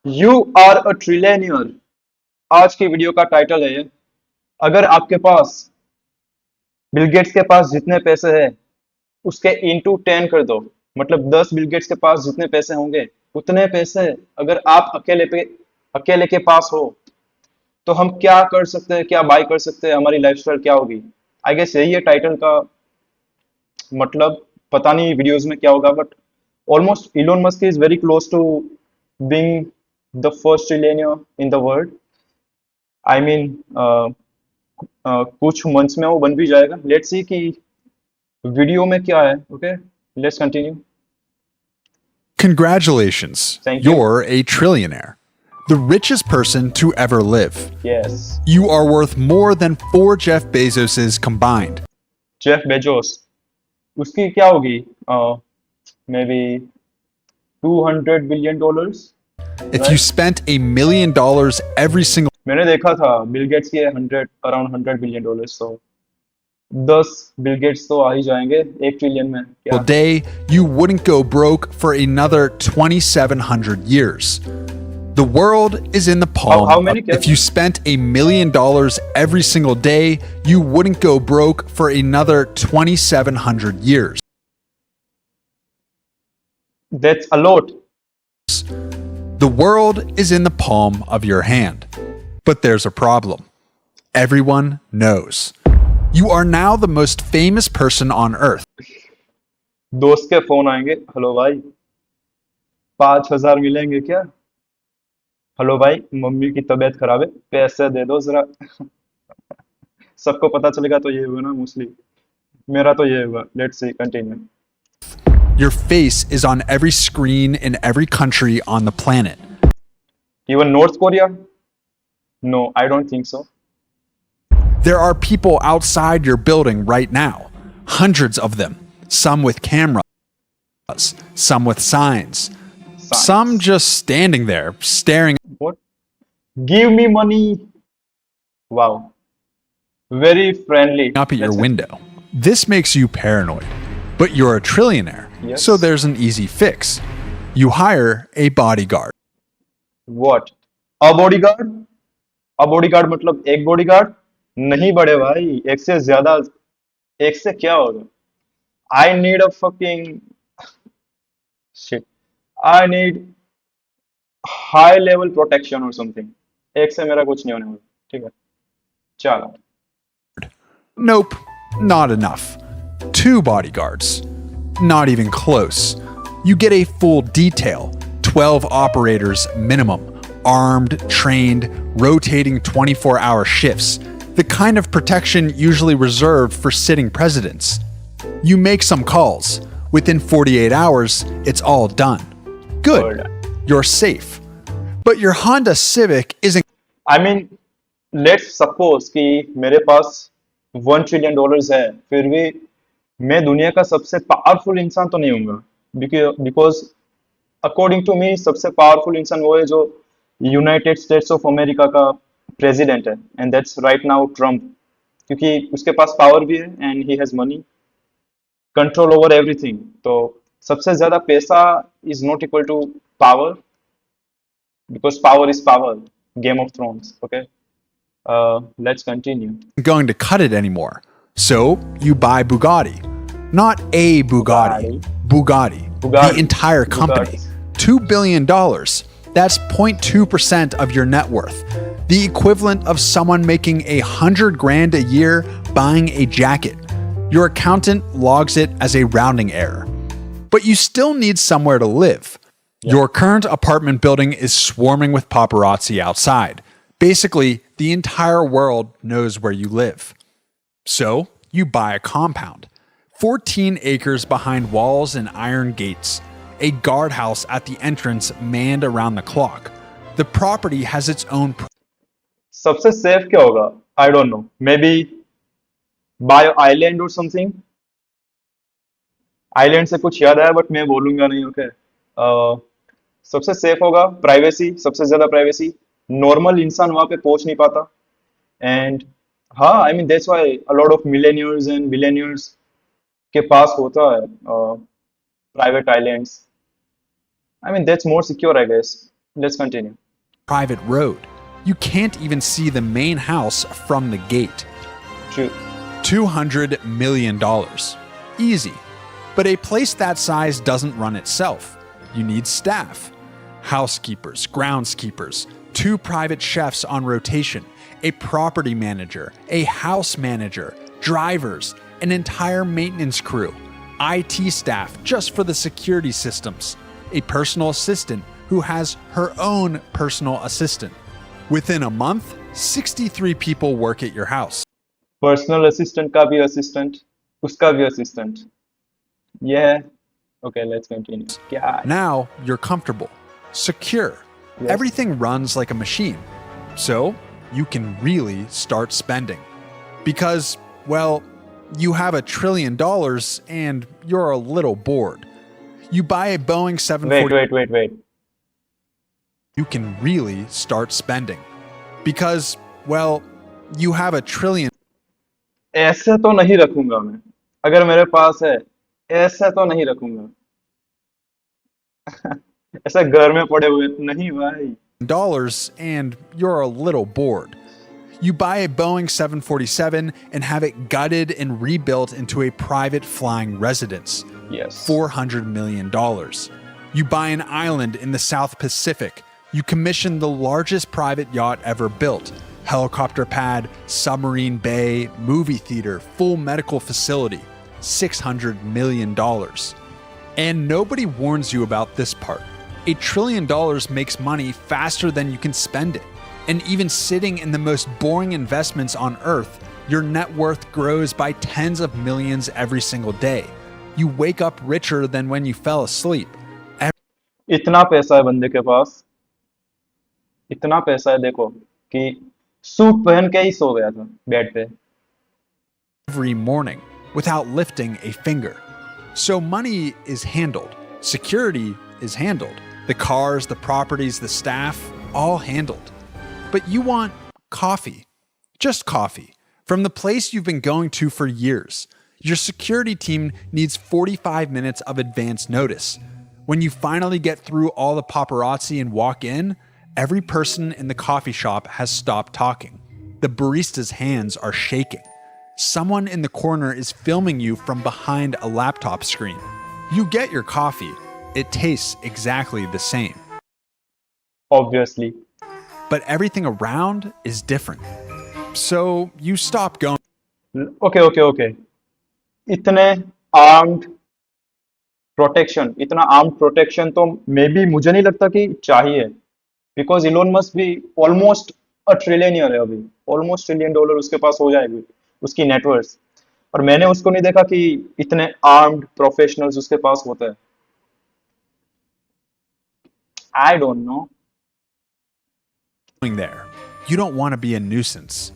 You are a trillionaire. आज की video का टाइटल है, अगर आपके पास बिल गेट्स के पास जितने पैसे हैं उसके इंटू 10 कर दो। मतलब 10 बिल गेट्स के पास जितने पैसे होंगे उतने पैसे अगर आप अकेले के पास हो तो हम क्या कर सकते हैं, क्या बाय कर सकते हैं, हमारी लाइफस्टाइल क्या होगी। आई गेस यही है टाइटल का मतलब। पता नहीं वीडियोस में क्या होगा, but almost Elon Musk is very close to being the first trillionaire in the world. I mean कुछ मंथ्स में वो बन भी जाएगा। लेट्स सी कि वीडियो में क्या है। Okay, let's continue. Congratulations, thank you. you're a trillionaire, the richest person to ever live. Yes. You are worth more than 4 Jeff Bezoses combined. Jeff Bezos, उसकी क्या होगी? May be $200 billion, If you right? spent $1 million every single मैंने देखा था Bill Gates के 100 $100 billion, तो 10 Bill Gates तो आ ही जाएंगे 1 ट्रिलियन में क्या। day, you wouldn't go broke for another 2,700 years. The world is in the how palm. Many क्या? If you spent $1 million every single day, you wouldn't go broke for another 2,700 years. That's a lot. The world is in the palm of your hand. But there's a problem. Everyone knows. You are now the most famous person on earth. दोस्त के phone आएंगे, hello भाई 5,000 मिलेंगे क्या? Hello भाई mummy की तबीयत खराब है, पैसे दे दो जरा। सबको पता चलेगा तो ये हुआ ना मोस्टली। मेरा तो ये हुआ। Let's see continue. Your face is on every screen in every country on the planet. Even North Korea? No, I don't think so. There are people outside your building right now, hundreds of them, some with cameras, some with signs, some science? just standing there staring what? Give me money. Wow, very friendly. up at your let's window. This makes you paranoid, but you're a trillionaire, so yes. there's an easy fix. You hire a bodyguard. What? A bodyguard? A bodyguard मतलब एक bodyguard? नहीं बड़े भाई, एक से ज्यादा। एक से क्या होगा? I need a fucking shit. I need high level protection और समथिंग। एक से मेरा कुछ नहीं होने वाला। ठीक है, चलो। Nope, not enough. 2 bodyguards. Not even close. You get a full detail, 12 operators minimum, armed, trained, rotating 24-hour shifts, the kind of protection usually reserved for sitting presidents. You make some calls. Within 48 hours, it's all done. Good. You're safe. But your Honda Civic isn't I mean let's suppose कि मेरे पास $1 trillion है, फिर भी मैं दुनिया का सबसे powerful इंसान तो नहीं होऊंगा। बिकॉज अकॉर्डिंग टू मी सबसे पावरफुल इंसान वो है जो यूनाइटेड स्टेट्स ऑफ अमेरिका का प्रेसिडेंट है, and that's right now Trump. क्योंकि उसके पास पावर भी है and he has money, control over everything. तो सबसे ज्यादा पैसा is not equal to power, because power is power. Game of thrones. Okay, let's continue. going to cut it anymore. So you buy Bugatti. Not a Bugatti, Bugatti. Bugatti. The entire company. Bugatti. $2 billion. That's 0.2% of your net worth. The equivalent of someone making 100 grand a year buying a jacket. Your accountant logs it as a rounding error. But you still need somewhere to live. Your current apartment building is swarming with paparazzi outside. Basically, the entire world knows where you live. So, you buy a compound. 14 acres behind walls and iron gates. A guardhouse at the entrance manned around the clock. The property has its own सबसे safe क्या होगा? I don't know. Maybe buy island or something. Island से कुछ याद आया but मैं बोलूंगा नहीं। ओके, सबसे सेफ होगा प्राइवेसी, सबसे ज्यादा प्राइवेसी। नॉर्मल इंसान वहां पे पहुंच नहीं पाता। एंड हाँ, I mean that's why a lot of millionaires and billionaires के पास होता है private islands. I mean that's more secure I guess. Let's continue. private road. You can't even see the main house from the gate. True. $200 million. Easy. But a place that size doesn't run itself. You need staff. Housekeepers, groundskeepers, 2 private chefs on rotation, a property manager, a house manager, drivers, an entire maintenance crew, IT staff just for the security systems, a personal assistant who has her own personal assistant. Within a month, 63 people work at your house. Personal assistant का भी assistant, उसका भी assistant. Yeah. Okay, let's continue. क्या? Now you're comfortable, secure. Yes. Everything runs like a machine. So you can really start spending. Because, well, you have $1 trillion and you're a little bored. You buy a Boeing 740. Wait. You can really start spending. Because, well, you have $1 trillion. ऐसे तो नहीं रखूंगा मैं. अगर मेरे पास है, ऐसे तो नहीं रखूंगा. ऐसा घर में पड़े हुए नहीं भाई. Dollars and you're a little bored. You buy a Boeing 747 and have it gutted and rebuilt into a private flying residence. Yes. $400 million. You buy an island in the South Pacific. You commission the largest private yacht ever built. Helicopter pad, submarine bay, movie theater, full medical facility. $600 million. And nobody warns you about this part. $1 trillion makes money faster than you can spend it. And even sitting in the most boring investments on earth, your net worth grows by tens of millions every single day. You wake up richer than when you fell asleep. इतना पैसा है बंदे के पास, इतना पैसा है देखो कि सूट पहन के ही सो गया था बेड पे. Every morning without lifting a finger. So money is handled. Security is handled. The cars, the properties, the staff, all handled. But you want coffee. Just coffee. From the place you've been going to for years. Your security team needs 45 minutes of advance notice. When you finally get through all the paparazzi and walk in, every person in the coffee shop has stopped talking. The barista's hands are shaking. Someone in the corner is filming you from behind a laptop screen. You get your coffee. It tastes exactly the same. Obviously. But everything around is different. So you stop going. Okay. इतने armed protection तो may be मुझे नहीं लगता कि चाहिए. Because Elon Musk भी almost trillionaire है अभी. ऑलमोस्ट $1 trillion उसके पास हो जाएगी उसकी नेटवर्थ. और मैंने उसको नहीं देखा कि इतने आर्म्ड प्रोफेशनल्स उसके पास होते हैं. आई don't no. There. You don't want to be a nuisance.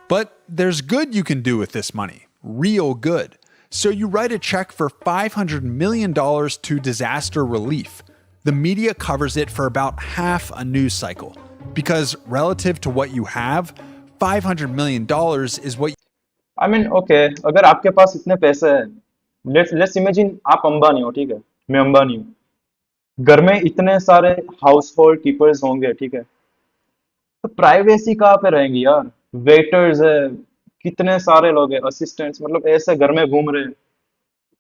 But there's good you can do with this money. Real good. So you write a check for $500 million to disaster relief. The media covers it for about half a news cycle. Because relative to what you have, $500 million is what I mean, okay, अगर आपके पास इतने पैसे हैं, let's imagine आप अंबानी हो, ठीक है, मैं अंबानी हूँ. घर में इतने सारे हाउस होल्ड कीपर्स होंगे, ठीक है, तो प्राइवेसी कहाँ पे रहेंगी यार. वेटर्स है, कितने सारे लोग हैं, असिस्टेंट्स, मतलब ऐसे घर में घूम रहे हैं.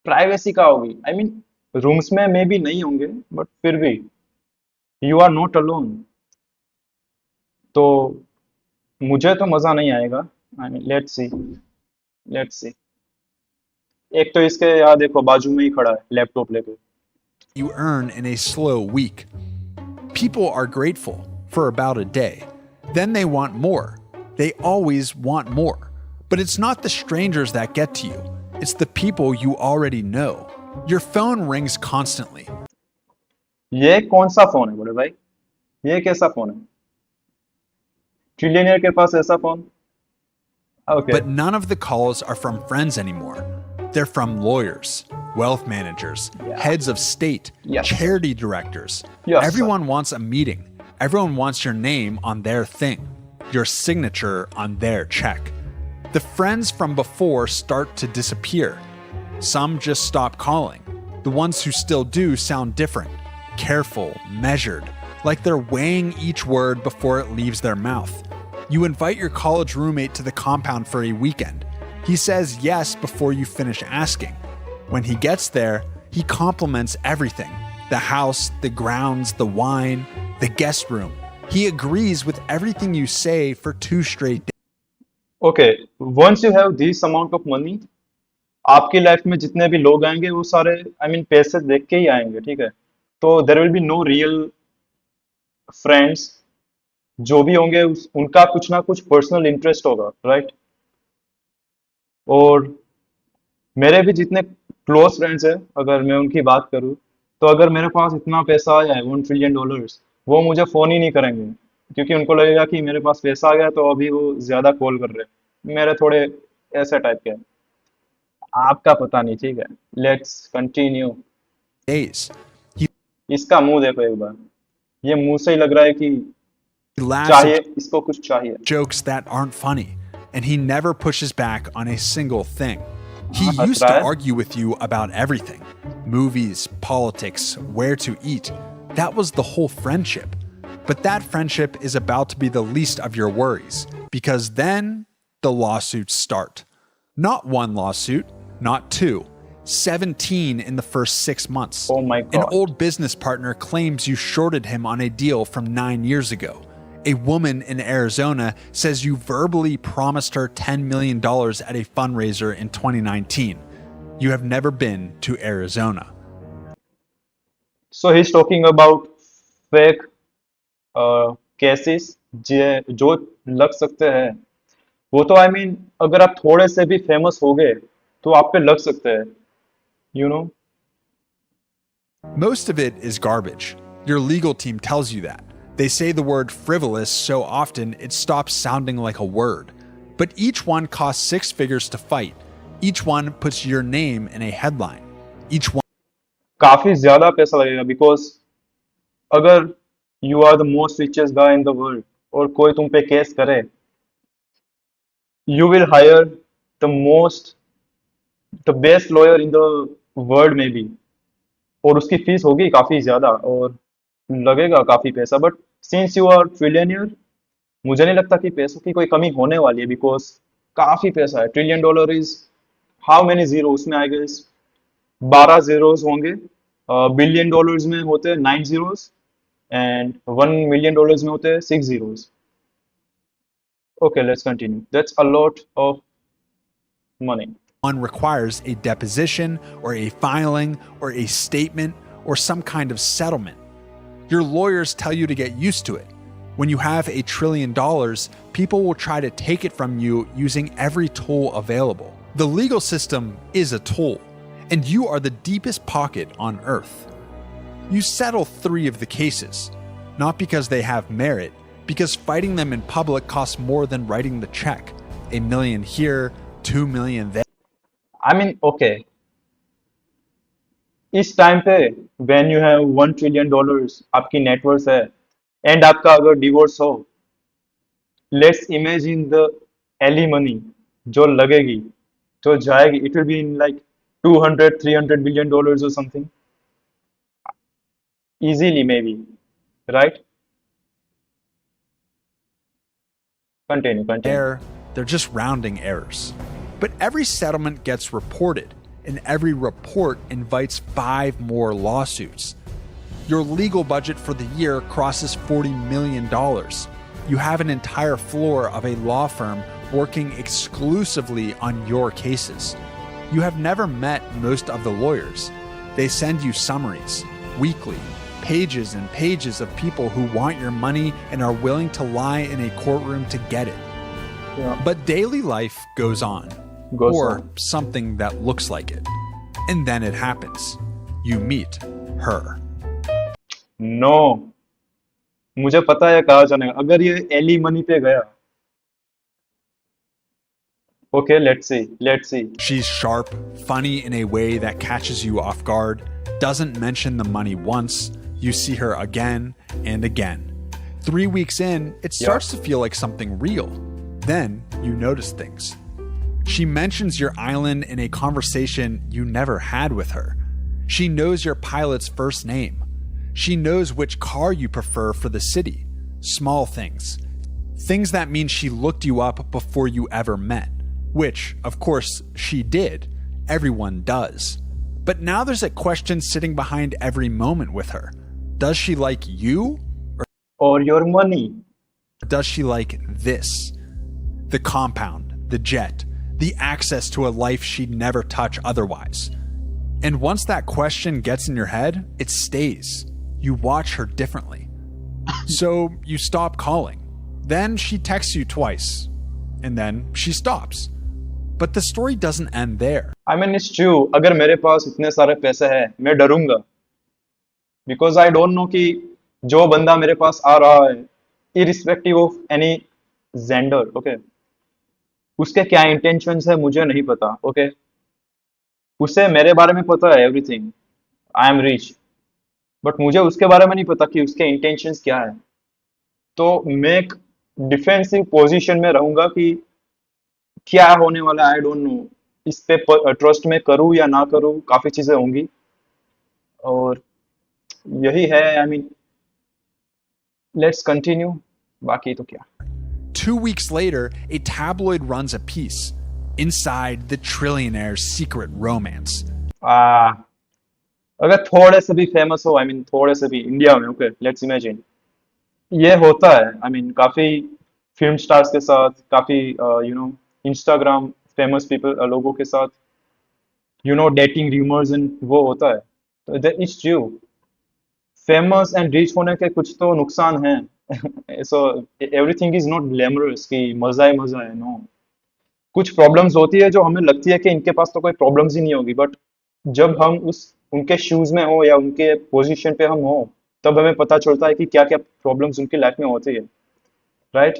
प्राइवेसी कहाँ होगी. आई मीन रूम्स में मे बी नहीं होंगे, बट फिर भी यू आर नॉट अलोन. तो मुझे तो मजा नहीं आएगा. I mean let's see. एक तो इसके यहाँ देखो बाजू में ही खड़ा है लैपटॉप लेके. you earn in a slow week. People are grateful for about a day. Then they want more. They always want more. But it's not the strangers that get to you. It's the people you already know. Your phone rings constantly. ये कौन सा phone है बड़े भाई. ये कैसा phone है. Trillionaire के पास ऐसा phone. Okay. But none of the calls are from friends anymore. They're from lawyers, wealth managers, heads of state, charity directors. Yes, Everyone wants a meeting. Everyone wants your name on their thing, your signature on their check. The friends from before start to disappear. Some just stop calling. The ones who still do sound different, careful, measured. like they're weighing each word before it leaves their mouth. You invite your college roommate to the compound for a weekend. He says yes before you finish asking. When he gets there, he compliments everything: the house, the grounds, the wine, the guest room. He agrees with everything you say for 2 straight days. Okay, once you have this amount of money, आपकी life में जितने भी लोग आएंगे वो सारे पैसे देख के ही आएंगे, ठीक है? तो there will be no real friends, जो भी होंगे उनका कुछ ना कुछ पर्सनल इंटरेस्ट होगा, राइट? और मेरे भी जितने क्लोज फ्रेंड्स हैं, अगर मैं उनकी बात करूं, तो अगर मेरे पास इतना पैसा आ जाए $1 ट्रिलियन, वो मुझे फोन ही नहीं करेंगे, क्योंकि उनको लगेगा कि मेरे पास पैसा आ गया तो अभी वो ज्यादा कॉल कर रहे हैं। मेरे थोड़े ऐसे टाइप के हैं। आपका पता नहीं, ठीक है? Let's continue. He इसका मुंह देखो एक बार, ये मुंह से ही लग रहा है कि laughs चाहिए, at इसको कुछ चाहिए। jokes that aren't funny, and he never pushes back on a single thing. He हाँ, हंस used रहा to है। argue with you about everything: movies, politics, where to eat. That was the whole friendship. But that friendship is about to be the least of your worries, because then the lawsuits start. Not one lawsuit, not 2, 17 in the first 6 months. Oh my An God. old business partner claims you shorted him on a deal from 9 years ago. A woman in Arizona says you verbally promised her $10 million at a fundraiser in 2019. You have never been to Arizona. So he's talking about fake cases जो लग सकते हैं। वो तो अगर आप थोड़े से भी फेमस हो गए तो आप पे लग सकते हैं, you know. Most of it is garbage. Your legal team tells you that. They say the word frivolous so often it stops sounding like a word. But each one costs 6 figures to fight. Each one puts your name in a headline. Each one काफी ज्यादा पैसा लगेगा, because अगर you are the most richest guy in the world और कोई तुम पे case करे, you will hire the most the best lawyer in the world maybe, और उसकी फीस होगी काफी ज्यादा और लगेगा काफी पैसा। But since you are trillionaire, मुझे नहीं लगता कि पैसों की कोई कमी होने वाली है, बिकॉज काफी पैसा है। $1 trillion is how many zero, उसमें आई गेस 12 zeros होंगे। $1 billion में होते हैं 9 zeros, एंड $1 million में होते हैं 6 zeros। Okay, let's continue. That's a lot of money. requires a deposition or a filing or a statement or some kind of settlement. Your lawyers tell you to get used to it. When you have $1 trillion, people will try to take it from you using every tool available. The legal system is a tool, and you are the deepest pocket on earth. You settle 3 of the cases, not because they have merit, because fighting them in public costs more than writing the check. $1 million here, $2 million there. Okay. इस time पे when you have $1 trillion आपकी net worth है, and आपका अगर divorce हो, let's imagine the alimony जो लगेगी, जो जाएगी, it will be in like 200-300 billion dollars or something, easily maybe, right? Continue. They're just rounding errors. But every settlement gets reported, and every report invites 5 more lawsuits. Your legal budget for the year crosses $40 million. You have an entire floor of a law firm working exclusively on your cases. You have never met most of the lawyers. They send you summaries, weekly, pages and pages of people who want your money and are willing to lie in a courtroom to get it. Yeah. But daily life goes on, or something that looks like it. And then it happens. You meet her. No. मुझे पता है कहा जाने का। अगर ये Eli money पे गया, okay, let's see. She's sharp, funny in a way that catches you off guard, doesn't mention the money once. You see her again and again. 3 weeks in, it starts to feel like something real. Then you notice things. She mentions your island in a conversation you never had with her. She knows your pilot's first name. She knows which car you prefer for the city. Small things. Things that mean she looked you up before you ever met. Which, of course, she did. Everyone does. But now there's a question sitting behind every moment with her. Does she like you? Or your money? Or does she like this? The compound, the jet, the access to a life she'd never touch otherwise. And once that question gets in your head, it stays. You watch her differently. So you stop calling. Then she texts you twice. And then she stops. But the story doesn't end there. I mean, it's true. अगर मेरे पास इतने सारे पैसे हैं, मैं डरूंगा. Because I don't know कि जो बंदा मेरे पास आ रहा है, irrespective of any gender, okay, उसके क्या intentions है मुझे नहीं पता, okay. उसे मेरे बारे में पता है everything. I am rich. But मुझे उसके बारे में नहीं पता कि उसके intentions क्या है. तो मैं एक डिफेंसिव पोजीशन में रहूंगा कि क्या होने वाला है, आई डोंट नो. इस पे ट्रस्ट में करूं या ना करूं, काफी चीजें होंगी. और यही है. I mean, let's continue. बाकी तो क्या. 2 weeks later, a tabloid runs a piece. Inside the trillionaire's secret romance. आ, अगर थोड़े से भी फेमस हो, आई मीन थोड़े से भी इंडिया में, ओके, लेट्स इमेजिन ये होता है. आई मीन काफी फिल्म स्टार्स के साथ, काफी इंस्टाग्राम फेमस पीपल लोगों के साथ, डेटिंग रूमर्स एंड वो होता है. तो that is true. Famous and rich होने के कुछ तो नुकसान हैं. So everything is not glamorous कि मजा है मजा है. नो, कुछ प्रॉब्लम्स होती है जो हमें लगती है कि इनके पास तो कोई प्रॉब्लम्स ही नहीं होगी. बट जब हम उस उनके शूज में हो या उनके पोजीशन पे हम हो, तब हमें पता चलता है कि क्या क्या प्रॉब्लम्स उनकी लाइफ में होती है. Right?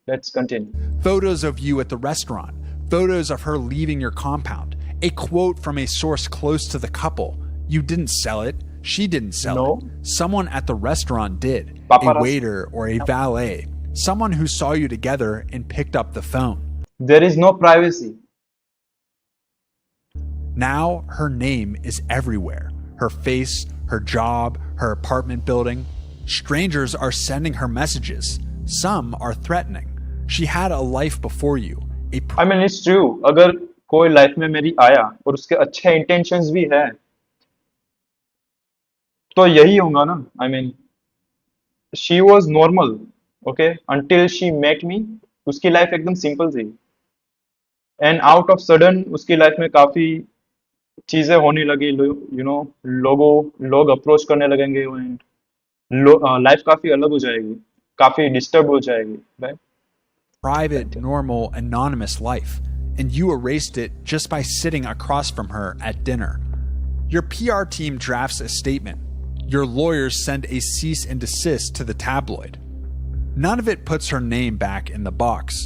Let's continue. Photos of you at the restaurant. Photos of her leaving your compound. A quote from a source close to the couple. You didn't sell it. She didn't sell No. it. Someone at the restaurant did. Paparazzi. A waiter or a valet. Someone who saw you together and picked up the phone. There is no privacy. Now her name is everywhere. Her face, her job, her apartment building. Strangers are sending her messages. Some are threatening. She had a life before you. I mean, it's true. अगर कोई life में मेरी आया और उसके अच्छे intentions भी है, तो यही होगा ना. I mean, she was normal, okay, until she met me. उसकी लाइफ एकदम सिंपल थी. एंड आउट ऑफ सडन उसकी लाइफ में काफी चीजें होने लगी. लोग अप्रोच करने लगेंगे एंड लाइफ काफी अलग हो जाएगी, काफी डिस्टर्ब हो जाएगी. Right? Private, normal, anonymous life, and you erased it just by sitting across from her at dinner. Your PR team drafts a statement. Your lawyers send a cease and desist to the tabloid. None of it puts her name back in the box.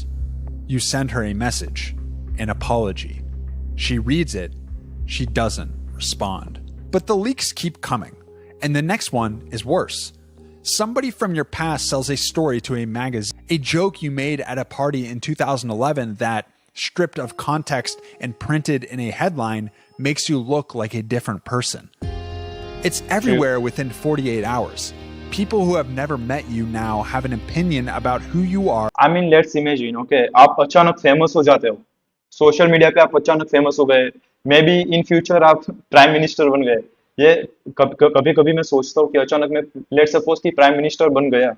You send her a message, an apology. She reads it. She doesn't respond. But the leaks keep coming, and the next one is worse. Somebody from your past sells a story to a magazine, a joke you made at a party in 2011 that, stripped of context and printed in a headline, makes you look like a different person. It's everywhere within 48 hours. People who have never met you now have an opinion about who you are. I mean, let's imagine, okay, आप अचानक famous हो जाते हो. Social media पे आप अचानक famous हो गए. मे बी इन फ्यूचर आप प्राइम मिनिस्टर बन गए. ये कभी कभी मैं सोचता हूँ कि अचानक मैं, लेट्स सपोज कि प्राइम मिनिस्टर बन गया,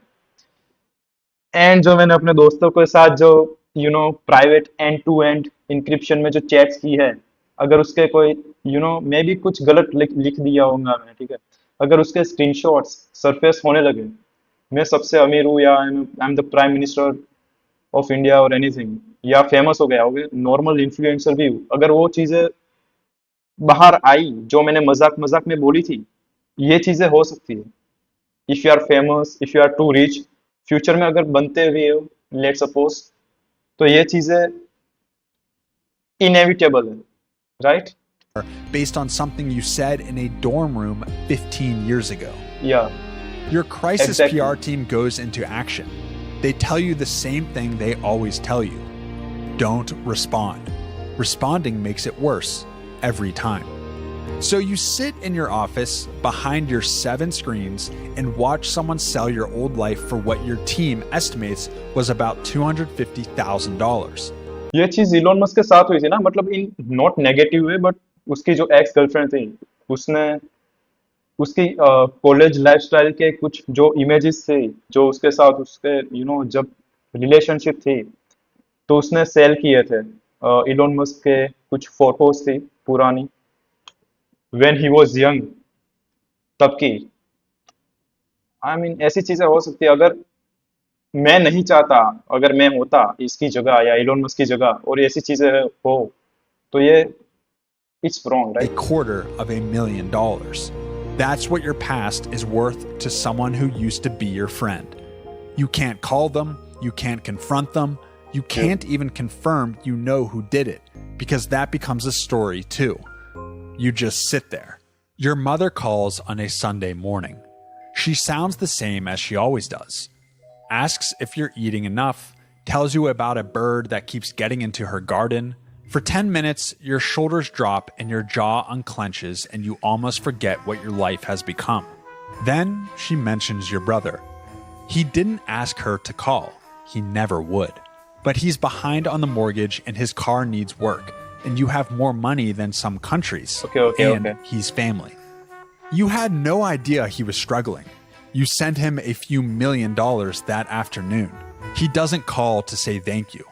एंड जो मैंने अपने दोस्तों के साथ जो private end to end encryption में जो चैट्स की है, अगर उसके कोई मे बी कुछ गलत लिख दिया होगा मैं, ठीक है, अगर उसके स्क्रीनशॉट्स सरफेस होने लगे, मैं सबसे अमीर हूँ या I am the prime minister of India और एनीथिंग, या फेमस हो गया हो गया, नॉर्मल इन्फ्लुएंसर भी हूँ, अगर वो चीजें बाहर आई जो मैंने मजाक मजाक में बोली थी, ये चीजें हो सकती है. If you are famous, if you are too rich, future में अगर बनते भी हो, लेट सपोज, तो ये चीजें इनएविटेबल है. Right? Based on something you said in a dorm room 15 years ago. Yeah. Your crisis Exactly. PR team goes into action. They tell you the same thing they always tell you. Don't respond. Responding makes it worse every time. So you sit in your office behind your 7 screens and watch someone sell your old life for what your team estimates was about $250,000. ये चीज Elon Musk के साथ हुई थी ना, मतलब in not negative way, but उसकी जो एक्स गर्लफ्रेंड थी, उसने उसकी कॉलेज लाइफस्टाइल के कुछ जो इमेजेस थे, जो उसके साथ उसके जब रिलेशनशिप थी, तो उसने सेल किए थे। इलोन मस्क के कुछ फोटोज थी पुरानी, व्हेन ही वाज यंग, तब की। आई मीन ऐसी चीजें हो सकती है। अगर मैं नहीं चाहता, अगर मैं होता इसकी जगह या इलोन मस्क की जगह और ऐसी चीजें हो, तो ये it's wrong, A right? $250,000. That's what your past is worth to someone who used to be your friend. You can't call them, you can't confront them, you can't even confirm you know who did it, because that becomes a story too. You just sit there. Your mother calls on a Sunday morning. She sounds the same as she always does. Asks if you're eating enough, tells you about a bird that keeps getting into her garden. For 10 minutes, your shoulders drop and your jaw unclenches and you almost forget what your life has become. Then she mentions your brother. He didn't ask her to call. He never would. But he's behind on the mortgage and his car needs work, and you have more money than some countries. And he's family. You had no idea he was struggling. You sent him a few $1,000,000 that afternoon. He doesn't call to say thank you.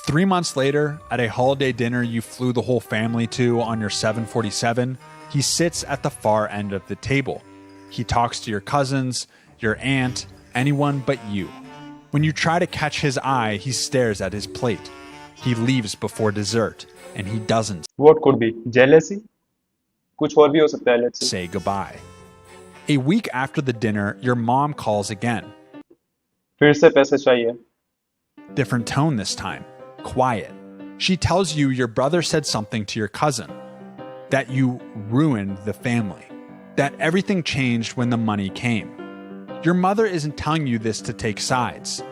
3 months later, at a holiday dinner you flew the whole family to on your 747, he sits at the far end of the table. He talks to your cousins, your aunt, anyone but you. When you try to catch his eye, he stares at his plate. He leaves before dessert, and he doesn't What could be? Jealousy? कुछ और भी हो सकता है, let's see. say goodbye. A week after the dinner, your mom calls again. फिर से पैसे चाहिए। Different tone this time. Quiet. She tells you your brother said something to your cousin. That you ruined the family. That everything changed when the money came. Your mother isn't telling you this to take sides.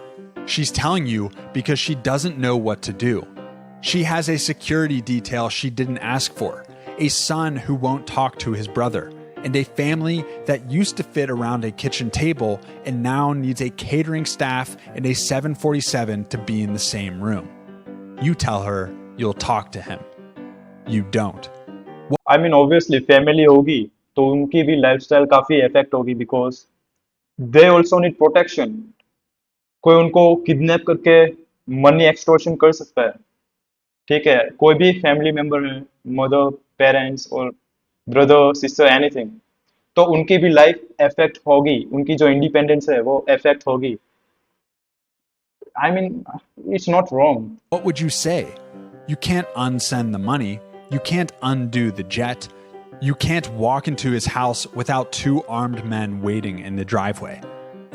She's telling you because she doesn't know what to do. She has a security detail she didn't ask for, a son who won't talk to his brother, and a family that used to fit around a kitchen table and now needs a catering staff and a 747 to be in the same room. You tell her you'll talk to him. You don't. I mean obviously family होगी तो उनकी भी lifestyle काफी effect होगी, because they also need protection. कोई उनको kidnap करके money extortion कर सकता है, ठीक है? कोई भी फैमिली मेंबर है, मदर, पेरेंट्स और ब्रदर, सिस्टर, एनीथिंग, तो उनकी भी लाइफ इफेक्ट होगी, उनकी जो इंडिपेंडेंस है वो इफेक्ट होगी। I mean it's not wrong. What would you say? You can't unsend the money. You can't undo the jet. You can't walk into his house without 2 armed men waiting in the driveway.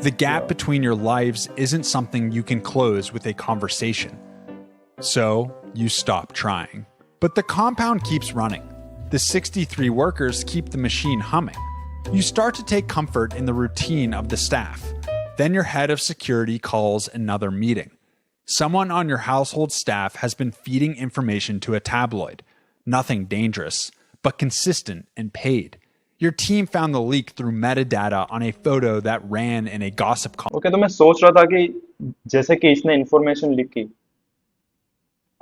The gap between your lives isn't something you can close with a conversation. So you stop trying. But the compound keeps running. The 63 workers keep the machine humming. You start to take comfort in the routine of the staff. Then your head of security calls another meeting. Someone on your household staff has been feeding information to a tabloid. Nothing dangerous, but consistent and paid. Your team found the leak through metadata on a photo that ran in a gossip column. Okay, तो मैं सोच रहा था कि जैसे कि इसने information लिखी,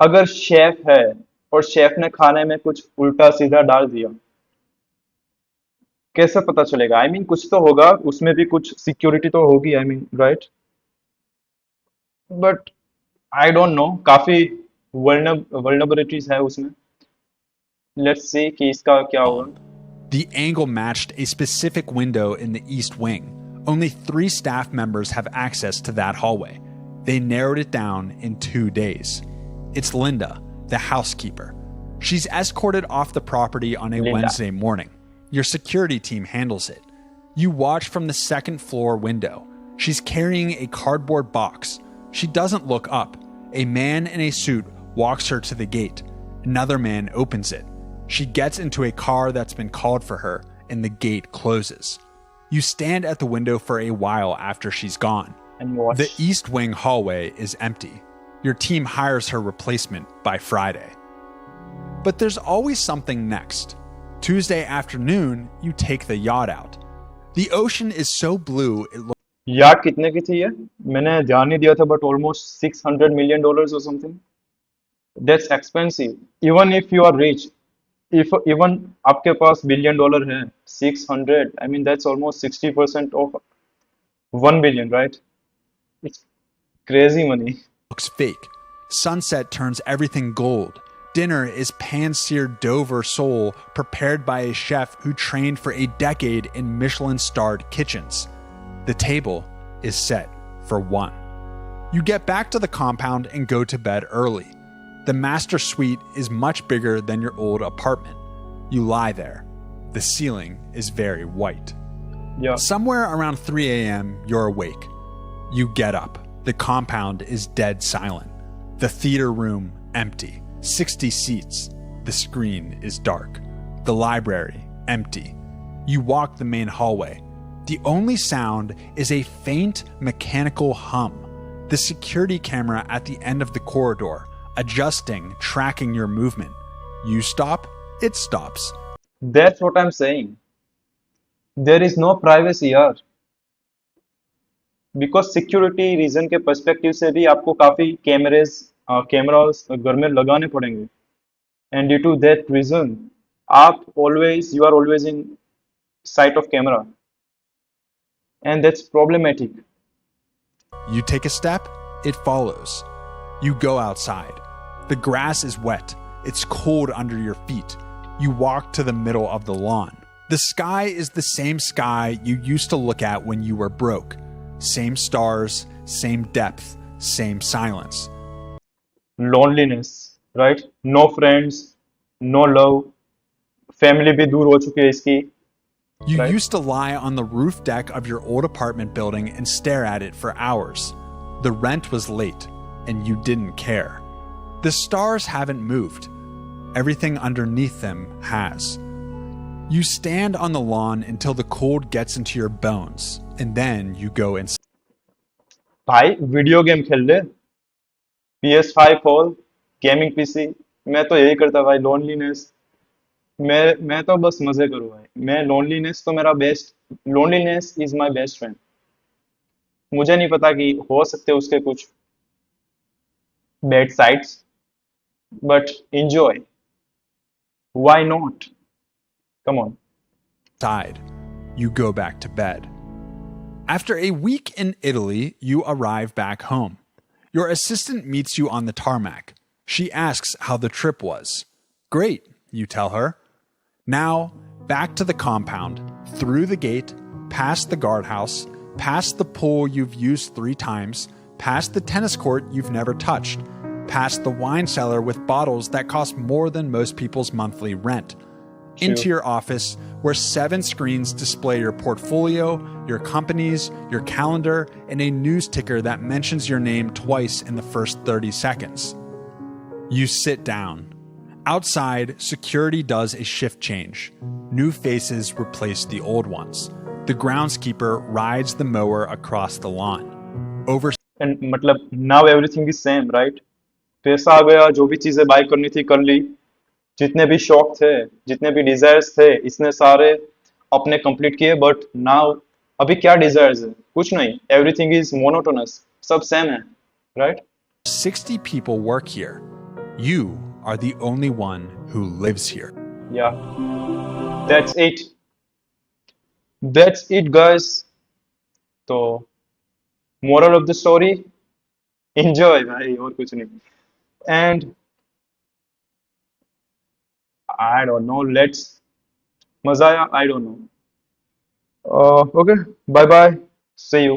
अगर शेफ है और शेफ ने खाने में कुछ उल्टा सीधा डाल दिया, कैसे पता चलेगा? आई मीन कुछ तो होगा, उसमें भी कुछ सिक्योरिटी तो होगी, I mean right? But I don't no, काफी वर्नरेबिलिटीज है उसमें। लेट्स सी कि इसका क्या होगा। The angle matched a specific window in the east wing. Only 3 staff members have access to that hallway. They narrowed it down in 2 days. It's Linda, the housekeeper. She's escorted off the property on a Wednesday morning. Your security team handles it. You watch from the 2nd floor window. She's carrying a cardboard box. She doesn't look up. A man in a suit walks her to the gate. Another man opens it. She gets into a car that's been called for her, and the gate closes. You stand at the window for a while after she's gone. And watch. The east wing hallway is empty. Your team hires her replacement by Friday. But there's always something next. Tuesday afternoon, you take the yacht out. The ocean is so blue it looks yard कितने की थी ये? मैंने ध्यान नहीं दिया था, but almost $600 million or something. That's expensive. Even if you are rich, if even आपके पास $1 billion है, 600, I mean that's almost 60% of 1 billion, right? It's crazy money. fake. Sunset turns everything gold. Dinner is pan-seared Dover sole prepared by a chef who trained for a decade in Michelin-starred kitchens. The table is set for one. You get back to the compound and go to bed early. The master suite is much bigger than your old apartment. You lie there. The ceiling is very white. Yeah. Somewhere around 3 a.m., you're awake. You get up. The compound is dead silent. The theater room empty. 60 seats. The screen is dark. The library empty. You walk the main hallway. The only sound is a faint mechanical hum. The security camera at the end of the corridor, adjusting, tracking your movement. You stop, it stops. That's what I'm saying. There is no privacy यार. Because security reason के perspective से भी आपको काफी cameras घर में लगाने पड़ेंगे. And due to that reason आप always you are always in sight of camera, and that's problematic. You take a step, it follows. You go outside. The grass is wet. It's cold under your feet. You walk to the middle of the lawn. The sky is the same sky you used to look at when you were broke. Same stars, same depth, same silence. Loneliness, right? No friends, no love, family भी दूर हो चुकी है इसकी. You Right. used to lie on the roof deck of your old apartment building and stare at it for hours. The rent was late, and you didn't care. The stars haven't moved. Everything underneath them has. You stand on the lawn until the cold gets into your bones, and then you go inside. भाई video game खेल ले, PS5 खोल, gaming PC. मैं तो यही करता भाई. Loneliness, मैं तो बस मजे करूँ भाई. मैं लोनलीनेस तो मेरा best, loneliness is my best friend. मुझे नहीं पता कि हो सकते उसके कुछ bad sides, but enjoy. Why not? Come on. You go back to bed. After a week in Italy, you arrive back home. Your assistant meets you on the tarmac. She asks how the trip was. Great, you tell her. Now, back to the compound, through the gate, past the guardhouse, past the pool you've used 3 times, past the tennis court you've never touched, past the wine cellar with bottles that cost more than most people's monthly rent, into your office where 7 screens display your portfolio, your companies, your calendar, and a news ticker that mentions your name twice in the first 30 seconds. You sit down. Outside, security does a shift change. New faces replace the old ones. The groundskeeper rides the mower across the lawn. And मतलब now everything is same, right? पैसा आ गया, जो भी चीजें bye करनी थी कर ली, जितने भी शौक थे, जितने भी डिजायर्स थे, इसने सारे अपने कंप्लीट किए. बट नाउ अभी क्या डिजायर्स है? कुछ नहीं. एवरीथिंग इज मोनोटोनस, सब सेम है, right? 60 people work here. You are the only one who lives here. Yeah, that's it. That's it guys. तो moral of the story, enjoy भाई, और कुछ नहीं. And I don't know, let's, मजा आया? I don't know. Okay, bye bye, see you.